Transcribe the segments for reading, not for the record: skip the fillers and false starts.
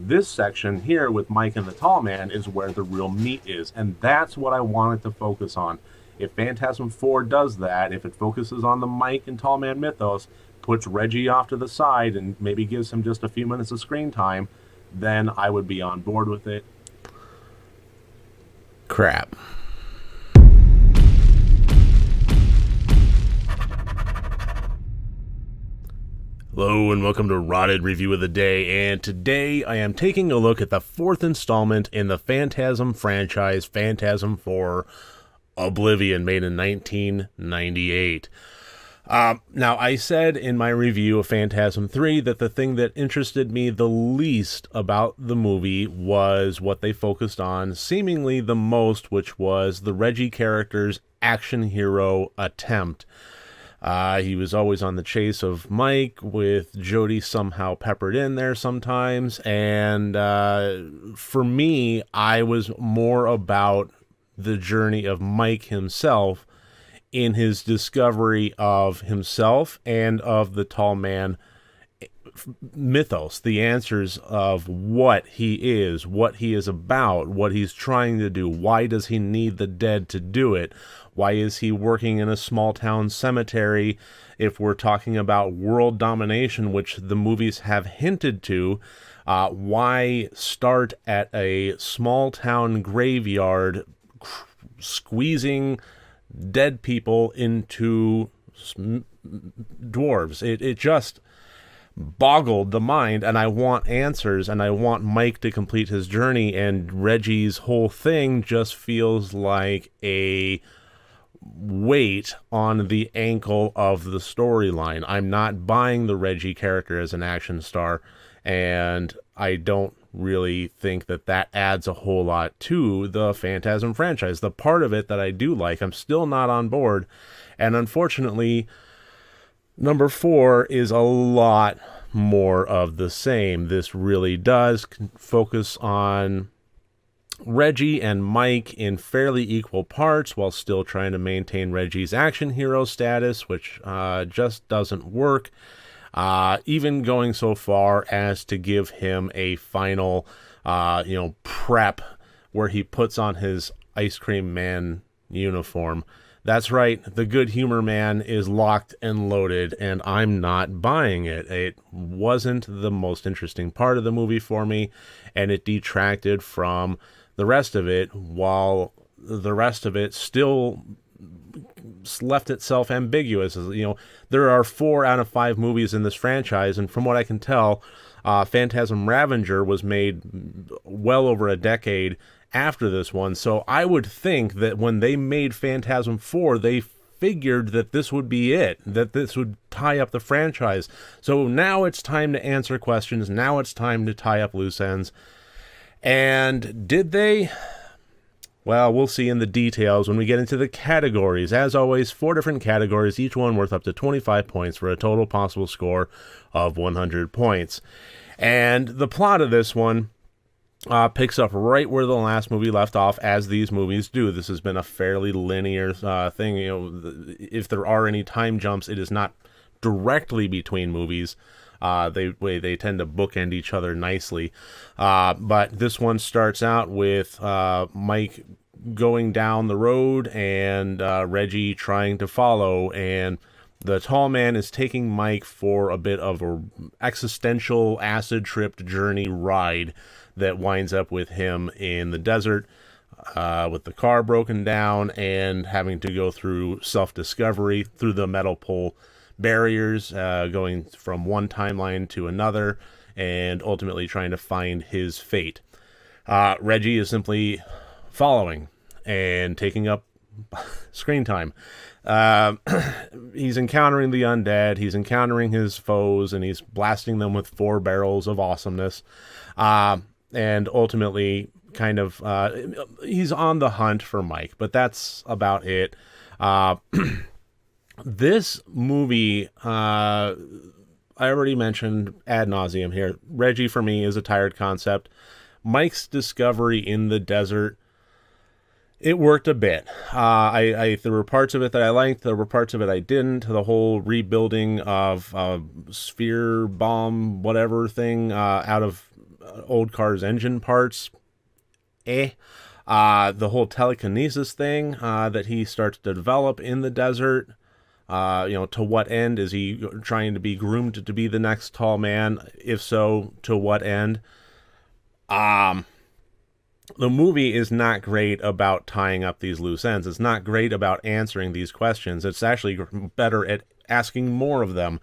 This section here with Mike and the Tall Man is where the real meat is, and that's what I wanted to focus on. If Phantasm 4 does that, if it focuses on the Mike and Tall Man mythos, puts Reggie off to the side, and maybe gives him just a few minutes of screen time, then I would be on board with it. Crap. Hello and welcome to RotD Review of the Day, and today I am taking a look at the fourth installment in the Phantasm franchise, Phantasm 4 Oblivion, made in 1998. Now, I said in my review of Phantasm 3 that the thing that interested me the least about the movie was what they focused on seemingly the most, which was the Reggie character's action hero attempt. He was always on the chase of Mike, with Jody somehow peppered in there sometimes, and for me, I was more about the journey of Mike himself in his discovery of himself and of the Tall Man mythos, the answers of what he is about, what he's trying to do, why does he need the dead to do it, why is he working in a small town cemetery, if we're talking about world domination, which the movies have hinted to, why start at a small town graveyard squeezing dead people into dwarves. It just boggled the mind, and I want answers, and I want Mike to complete his journey, and Reggie's whole thing just feels like a weight on the ankle of the storyline. I'm not buying the Reggie character as an action star, and I don't really think that that adds a whole lot to the Phantasm franchise. The part of it that I do like, I'm still not on board, and unfortunately, number 4 is a lot more of the same. This really does focus on Reggie and Mike in fairly equal parts while still trying to maintain Reggie's action hero status, which just doesn't work. Even going so far as to give him a final, prep where he puts on his ice cream man uniform. That's right, the good humor man is locked and loaded, and I'm not buying it. It wasn't the most interesting part of the movie for me, and it detracted from the rest of it, while the rest of it still left itself ambiguous. There are 4 out of 5 movies in this franchise, and from what I can tell, Phantasm Ravager was made well over a decade after this one, so I would think that when they made Phantasm 4, they figured that this would be it, that this would tie up the franchise. So now it's time to answer questions, now it's time to tie up loose ends. And did they? Well, we'll see in the details when we get into the categories. As always, 4 different categories, each one worth up to 25 points for a total possible score of 100 points. And the plot of this one picks up right where the last movie left off, as these movies do. This has been a fairly linear thing. If there are any time jumps, it is not directly between movies. They tend to bookend each other nicely. But this one starts out with Mike going down the road and Reggie trying to follow, and the Tall Man is taking Mike for a bit of a existential acid-tripped journey ride that winds up with him in the desert, with the car broken down and having to go through self-discovery through the metal pole barriers, going from one timeline to another, and ultimately trying to find his fate. Reggie is simply following and taking up screen time. He's encountering the undead, he's encountering his foes, and he's blasting them with 4 barrels of awesomeness. And ultimately, kind of, he's on the hunt for Mike, but that's about it. This movie, I already mentioned ad nauseum here. Reggie, for me, is a tired concept. Mike's discovery in the desert, it worked a bit. There were parts of it that I liked. There were parts of it I didn't. The whole rebuilding of sphere bomb whatever thing out of old car's engine parts, the whole telekinesis thing that he starts to develop in the desert. To what end? Is he trying to be groomed to be the next tall man? If so, to what end? The movie is not great about tying up these loose ends. It's not great about answering these questions. It's actually better at asking more of them,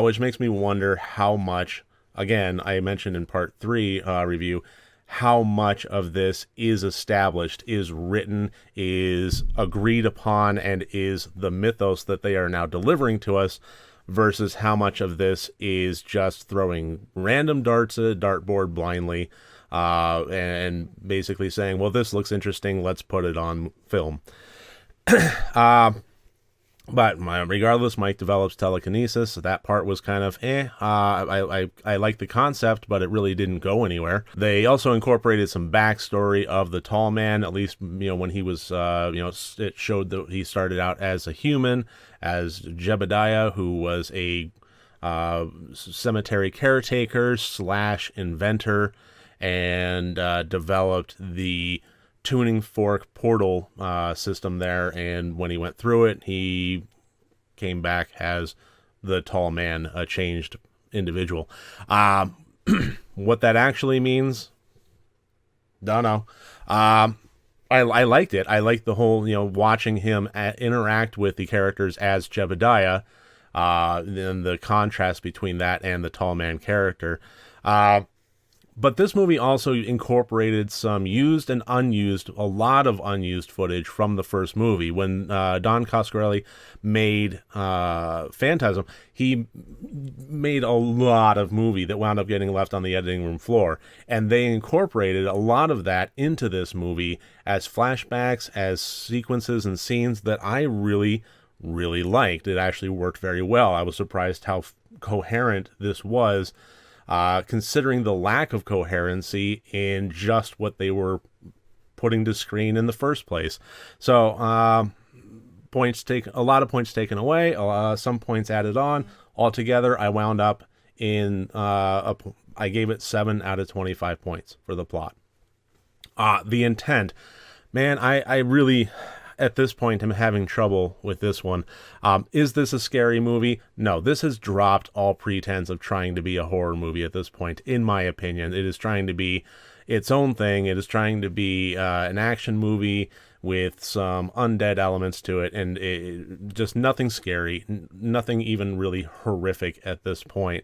which makes me wonder how much, again, I mentioned in part 3 review, how much of this is established, is written, is agreed upon, and is the mythos that they are now delivering to us, versus how much of this is just throwing random darts at a dartboard blindly, and basically saying, well, this looks interesting, let's put it on film. But regardless, Mike develops telekinesis. So that part was kind of I like the concept, but it really didn't go anywhere. They also incorporated some backstory of the tall man. At least when he was it showed that he started out as a human, as Jebediah, who was a cemetery caretaker / inventor, and developed the tuning fork portal system there, and when he went through it, he came back as the tall man, a changed individual. What that actually means, don't know. I liked it. I liked the whole, watching him interact with the characters as Jebediah, and the contrast between that and the tall man character. But this movie also incorporated some used and unused, a lot of unused footage from the first movie. When Don Coscarelli made Phantasm, he made a lot of movie that wound up getting left on the editing room floor. And they incorporated a lot of that into this movie as flashbacks, as sequences and scenes that I really, really liked. It actually worked very well. I was surprised how coherent this was, considering the lack of coherency in just what they were putting to screen in the first place. So, a lot of points taken away, some points added on. Altogether, I wound up in, I gave it 7 out of 25 points for the plot. The intent, man, I really, at this point, I'm having trouble with this one. Is this a scary movie? No, this has dropped all pretense of trying to be a horror movie at this point, in my opinion. It is trying to be its own thing. It is trying to be an action movie with some undead elements to it, and just nothing scary, nothing even really horrific at this point.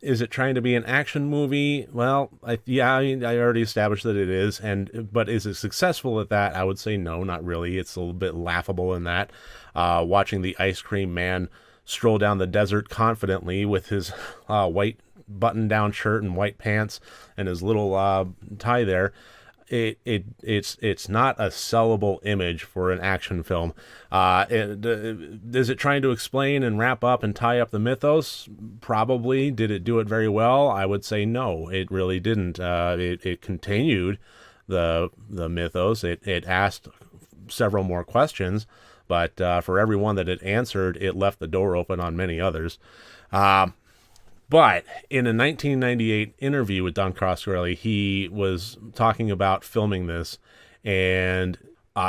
Is it trying to be an action movie? Well, I already established that it is, but is it successful at that? I would say no, not really. It's a little bit laughable in that. Watching the ice cream man stroll down the desert confidently with his white button-down shirt and white pants and his little tie there. It's not a sellable image for an action film. Is it trying to explain and wrap up and tie up the mythos? Probably. Did it do it very well? I would say no, it really didn't. It continued the mythos. It asked several more questions, but for every one that it answered, it left the door open on many others. But in a 1998 interview with Don Coscarelli, he was talking about filming this, and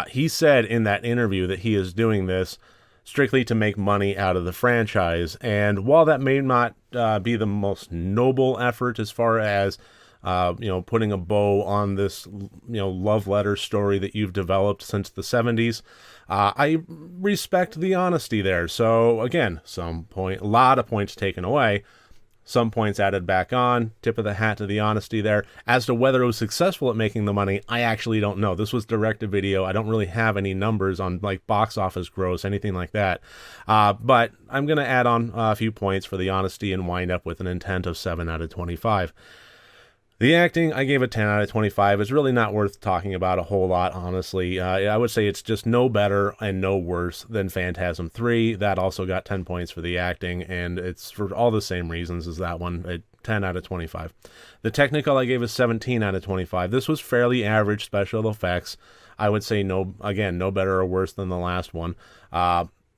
he said in that interview that he is doing this strictly to make money out of the franchise. And while that may not be the most noble effort as far as putting a bow on this love letter story that you've developed since the 70s, I respect the honesty there. So again, a lot of points taken away. Some points added back on. Tip of the hat to the honesty there. As to whether it was successful at making the money, I actually don't know. This was direct-to-video. I don't really have any numbers on box office gross, anything like that. But I'm going to add on a few points for the honesty and wind up with an intent of 7 out of 25. The acting, I gave a 10 out of 25. It's really not worth talking about a whole lot, honestly. I would say it's just no better and no worse than Phantasm 3. That also got 10 points for the acting, and it's for all the same reasons as that one, at 10 out of 25. The technical, I gave a 17 out of 25. This was fairly average special effects. I would say no better or worse than the last one.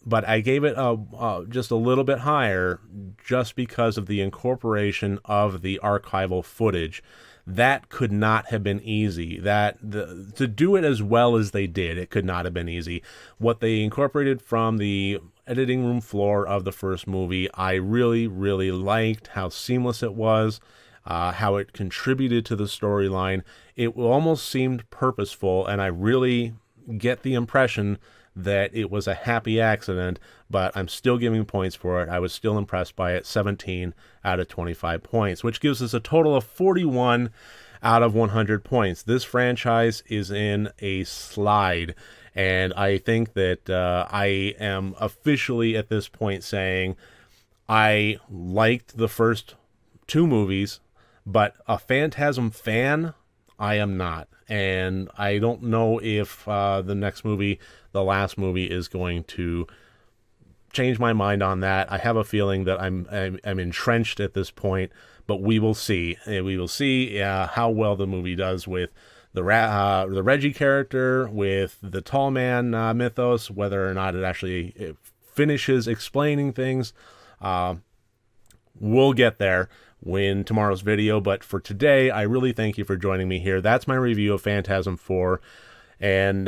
but I gave it just a little bit higher just because of the incorporation of the archival footage. That could not have been easy. To do it as well as they did, it could not have been easy. What they incorporated from the editing room floor of the first movie, I really, really liked how seamless it was, how it contributed to the storyline. It almost seemed purposeful, and I really get the impression that it was a happy accident, but I'm still giving points for it. I was still impressed by it. 17 out of 25 points, which gives us a total of 41 out of 100 points. This franchise is in a slide, and I think that I am officially at this point saying I liked the first two movies, but a Phantasm fan, I am not. And I don't know if the next movie, the last movie, is going to change my mind on that. I have a feeling that I'm entrenched at this point, but we will see. We will see how well the movie does with the Reggie character, with the tall man mythos, whether or not it finishes explaining things. We'll get there in tomorrow's video, but for today, I really thank you for joining me here. That's my review of Phantasm 4, and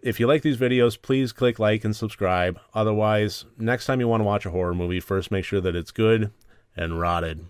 if you like these videos, please click like and subscribe. Otherwise, next time you want to watch a horror movie, first make sure that it's good and rotted.